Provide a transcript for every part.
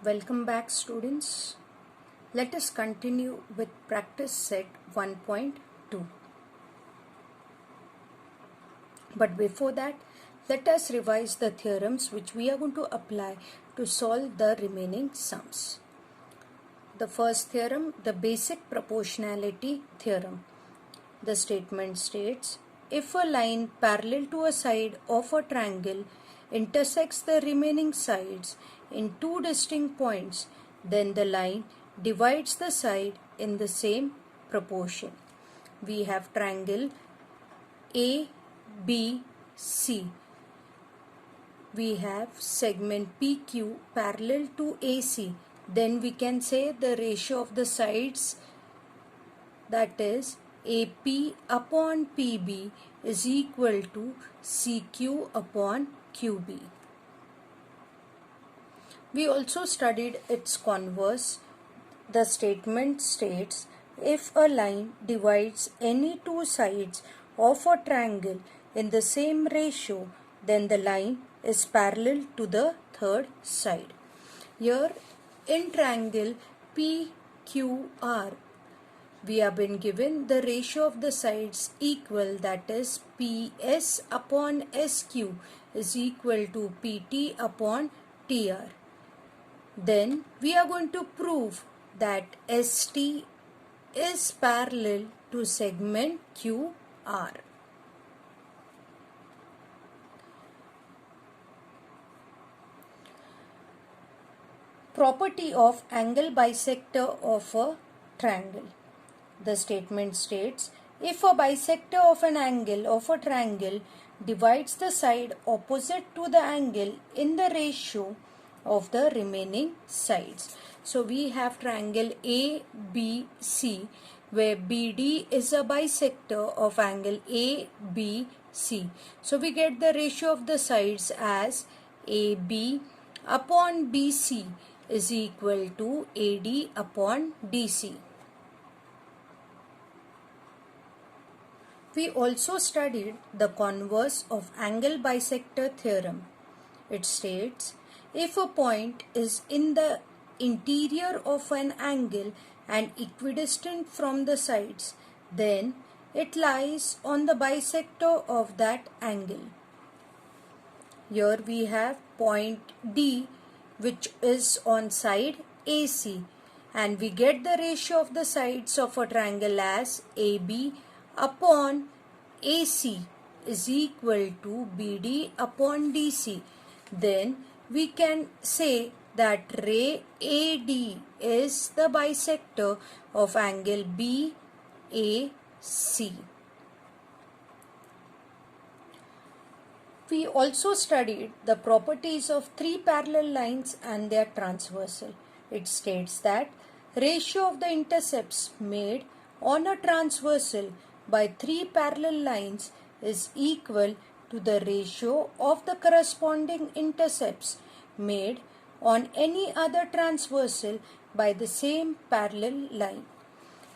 Welcome back, students. Let us continue with practice set 1.2. But before that, let us revise the theorems which we are going to apply to solve the remaining sums. The first theorem, the basic proportionality theorem. The statement states, if a line parallel to a side of a triangle intersects the remaining sides in two distinct points, then the line divides the side in the same proportion. We have triangle ABC. We have segment PQ parallel to AC. Then we can say the ratio of the sides, that is AP upon PB, is equal to CQ upon QB. We also studied its converse. The statement states, if a line divides any two sides of a triangle in the same ratio, then the line is parallel to the third side. Here in triangle PQR, we have been given the ratio of the sides equal, that is PS upon SQ is equal to PT upon TR. Then we are going to prove that ST is parallel to segment QR. Property of angle bisector of a triangle. The statement states, if a bisector of an angle of a triangle divides the side opposite to the angle in the ratio of the remaining sides. So we have triangle ABC where BD is a bisector of angle ABC. So we get the ratio of the sides as AB upon BC is equal to AD upon DC. We also studied the converse of angle bisector theorem. It states, if a point is in the interior of an angle and equidistant from the sides, then it lies on the bisector of that angle. Here we have point D, which is on side AC, and we get the ratio of the sides of a triangle as AB upon AC is equal to BD upon DC. Then we can say that ray AD is the bisector of angle BAC. We also studied the properties of three parallel lines and their transversal. It states that ratio of the intercepts made on a transversal by three parallel lines is equal to the ratio of the corresponding intercepts made on any other transversal by the same parallel line.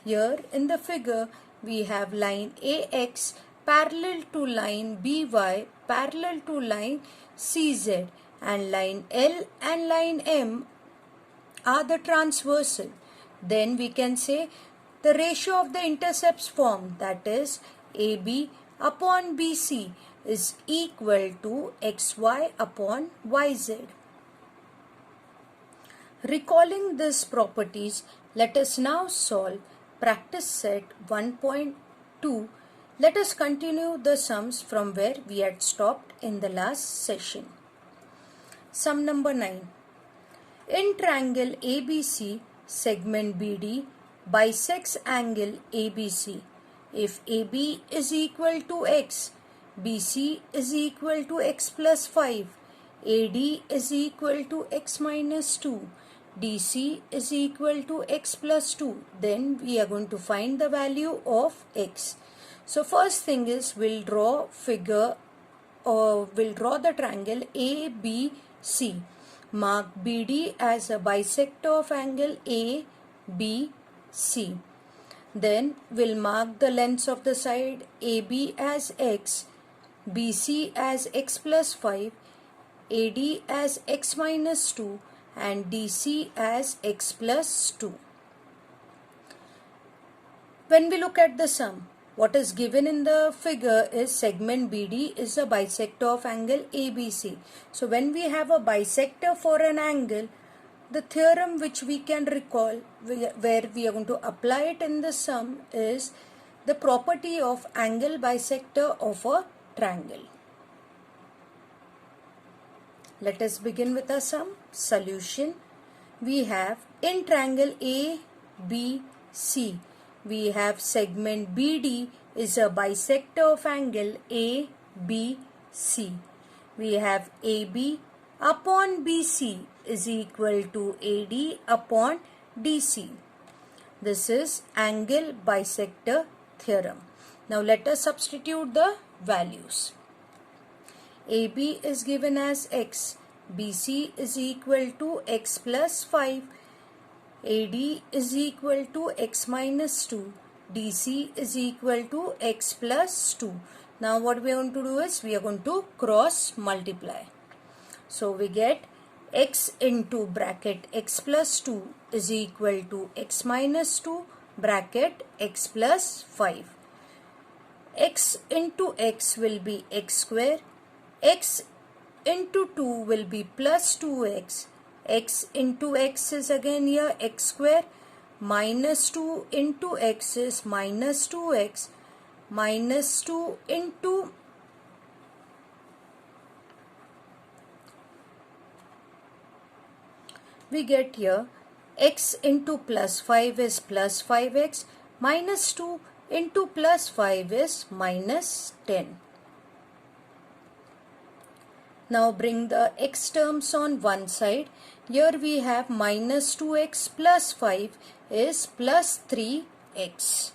Here in the figure we have line AX parallel to line BY parallel to line CZ, and line L and line M are the transversal. Then we can say the ratio of the intercepts formed, that is AB upon BC, is equal to XY upon YZ. Recalling these properties, let us now solve practice set 1.2. Let us continue the sums from where we had stopped in the last session. Sum number 9. In triangle ABC, segment BD bisects angle ABC. If AB is equal to X, BC is equal to X plus 5, AD is equal to X minus 2, DC is equal to X plus 2, then we are going to find the value of X. So first thing is we'll draw the triangle ABC. Mark BD as a bisector of angle ABC. Then we'll mark the lengths of the side AB as X, BC as X plus 5, AD as X minus 2, and DC as x plus 2. When we look at the sum, what is given in the figure is segment BD is a bisector of angle ABC. So when we have a bisector for an angle, the theorem which we can recall where we are going to apply it in the sum is the property of angle bisector of a triangle. Let us begin with our sum. Solution. We have in triangle ABC, we have segment BD is a bisector of angle ABC. We have AB upon BC is equal to AD upon DC. This is angle bisector theorem. Now let us substitute the values. AB is given as x, BC is equal to x plus 5, AD is equal to x minus 2, DC is equal to x plus 2. Now what we are going to do is we are going to cross multiply. So we get x into bracket x plus 2 is equal to x minus 2 bracket x plus 5. X into x will be x square. X into 2 will be plus 2x. X into x is again here x square. Minus 2 into x is minus 2x. Minus 2 into we get here x into plus 5 is plus 5x. Minus 2 into plus 5 is minus 10. Now bring the x terms on one side. Here we have minus 2x plus 5 is plus 3x.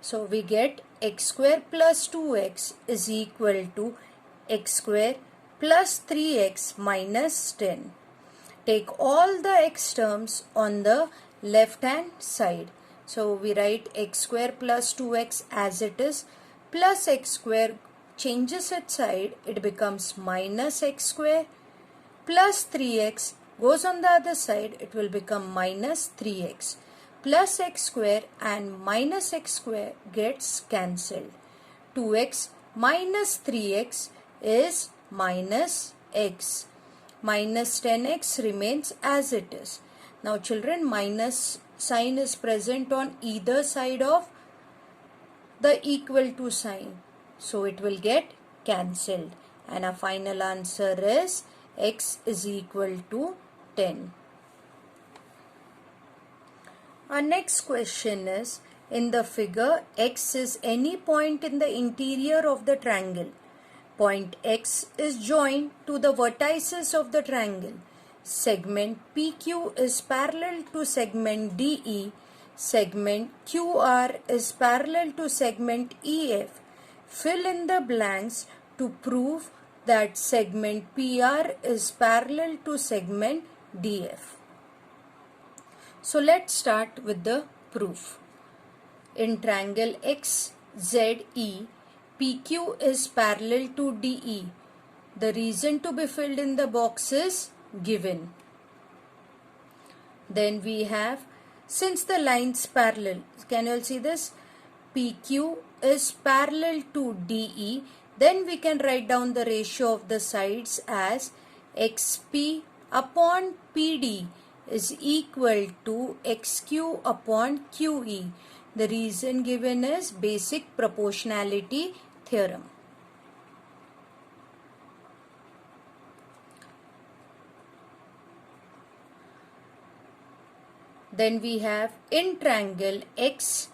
So we get x square plus 2x is equal to x square plus 3x minus 10. Take all the x terms on the left hand side. So we write x square plus 2x as it is, plus x square changes its side, it becomes minus x square, plus 3x goes on the other side, it will become minus 3x. Plus x square and minus x square gets cancelled. 2x minus 3x is minus x. Minus 10x remains as it is. Now children, minus sign is present on either side of the equal to sign. So it will get cancelled. And our final answer is x is equal to 10. Our next question is, in the figure, x is any point in the interior of the triangle. Point x is joined to the vertices of the triangle. Segment PQ is parallel to segment DE. Segment QR is parallel to segment EF. Fill in the blanks to prove that segment PR is parallel to segment DF. So let's start with the proof. In triangle XZE, PQ is parallel to DE. The reason to be filled in the box is given. Then we have, since the lines parallel, can you all see this? PQ is parallel to DE. Then we can write down the ratio of the sides as XP upon PD is equal to XQ upon QE. The reason given is basic proportionality theorem. Then we have in triangle XEF,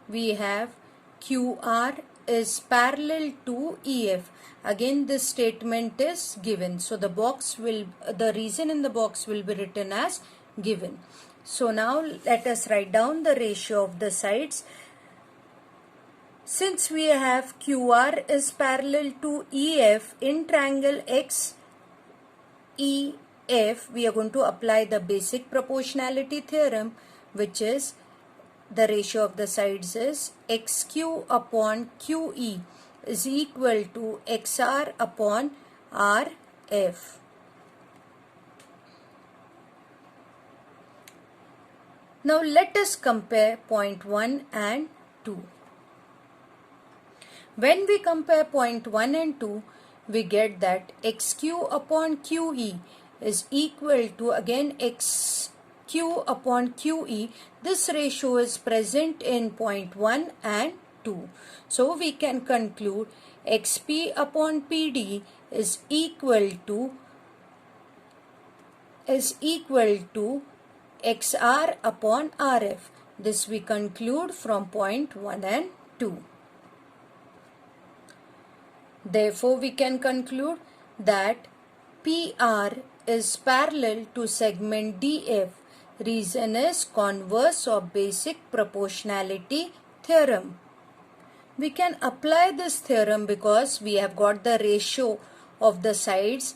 we have QR is parallel to EF. Again this statement is given. So the reason in the box will be written as given. So now let us write down the ratio of the sides. Since we have QR is parallel to EF in triangle XEF, we are going to apply the basic proportionality theorem, which is the ratio of the sides is XQ upon QE is equal to XR upon RS. DF. Now let us compare point 1 and 2. When we compare point 1 and 2, we get that xq upon qe is equal to again xq upon qe. This ratio is present in point 1 and 2. So we can conclude xp upon pd is equal to xr upon rf. This we conclude from point 1 and 2. Therefore, we can conclude that PR is parallel to segment DF. Reason is converse of basic proportionality theorem. We can apply this theorem because we have got the ratio of the sides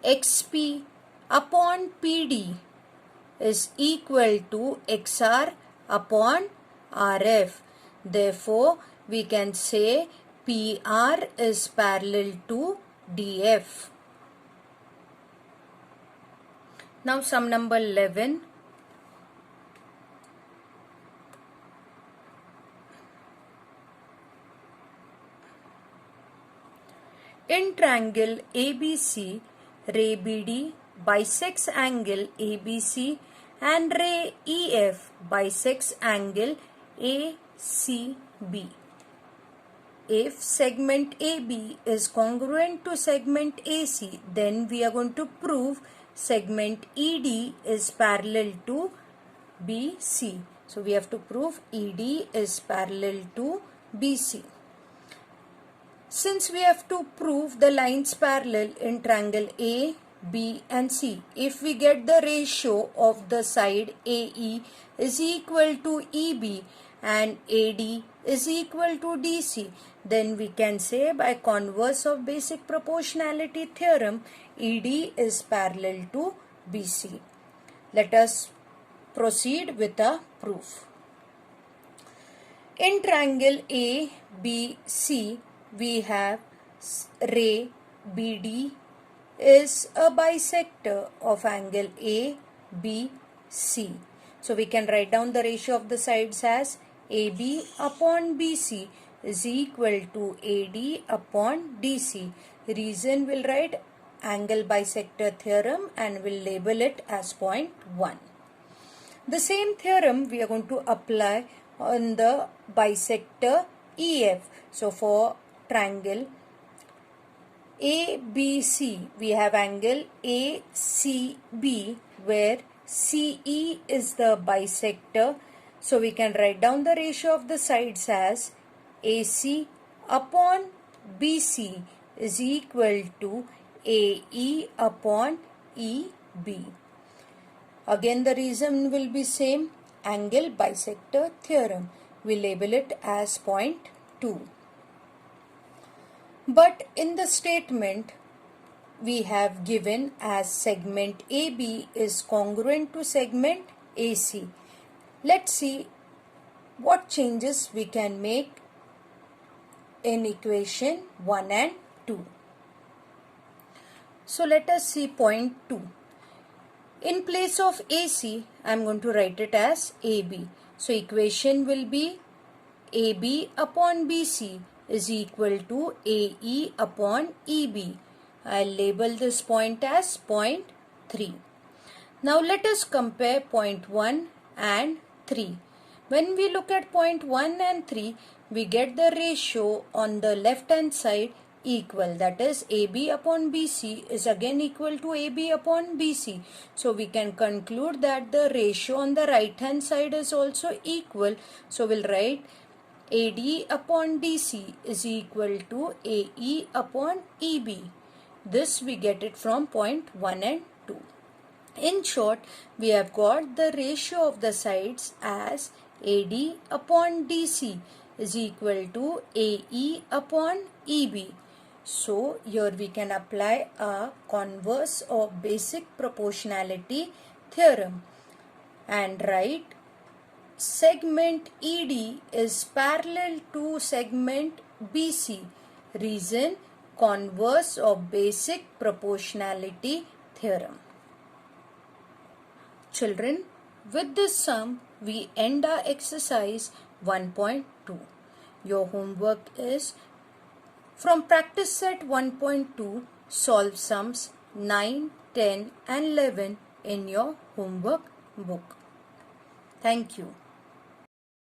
XP upon PD is equal to XR upon RF. Therefore, we can say PR is parallel to DF. Now sum number 11. In triangle ABC, ray BD bisects angle ABC and ray EF bisects angle ACB. If segment AB is congruent to segment AC, then we are going to prove segment ED is parallel to BC. So we have to prove ED is parallel to BC. Since we have to prove the lines parallel in triangle A, B and C, if we get the ratio of the side AE is equal to EB and AD is equal to DC, then we can say by converse of basic proportionality theorem, ED is parallel to BC. Let us proceed with a proof. In triangle ABC, we have ray BD is a bisector of angle ABC. So we can write down the ratio of the sides as AB upon BC is equal to AD upon DC. Reason will write angle bisector theorem and will label it as point 1. The same theorem we are going to apply on the bisector EF. So for triangle ABC, we have angle ACB where CE is the bisector. So we can write down the ratio of the sides as AC upon BC is equal to AE upon EB. Again the reason will be same, angle bisector theorem. We label it as point 2. But in the statement we have given as segment AB is congruent to segment AC. Let's see what changes we can make in equation 1 and 2. So let us see point 2. In place of AC, I am going to write it as AB. So equation will be AB upon BC is equal to AE upon EB. I'll label this point as point 3. Now let us compare point 1 and 3. When we look at point 1 and 3, we get the ratio on the left hand side equal. That is AB upon BC is again equal to AB upon BC. So we can conclude that the ratio on the right hand side is also equal. So we'll write AD upon DC is equal to AE upon EB. This we get it from point 1 and 2. In short, we have got the ratio of the sides as AD upon DC is equal to AE upon EB. So here we can apply a converse of basic proportionality theorem and write segment ED is parallel to segment BC. Reason, converse of basic proportionality theorem. Children, with this sum, we end our exercise 1.2. Your homework is from practice set 1.2, solve sums 9, 10 and 11 in your homework book. Thank you.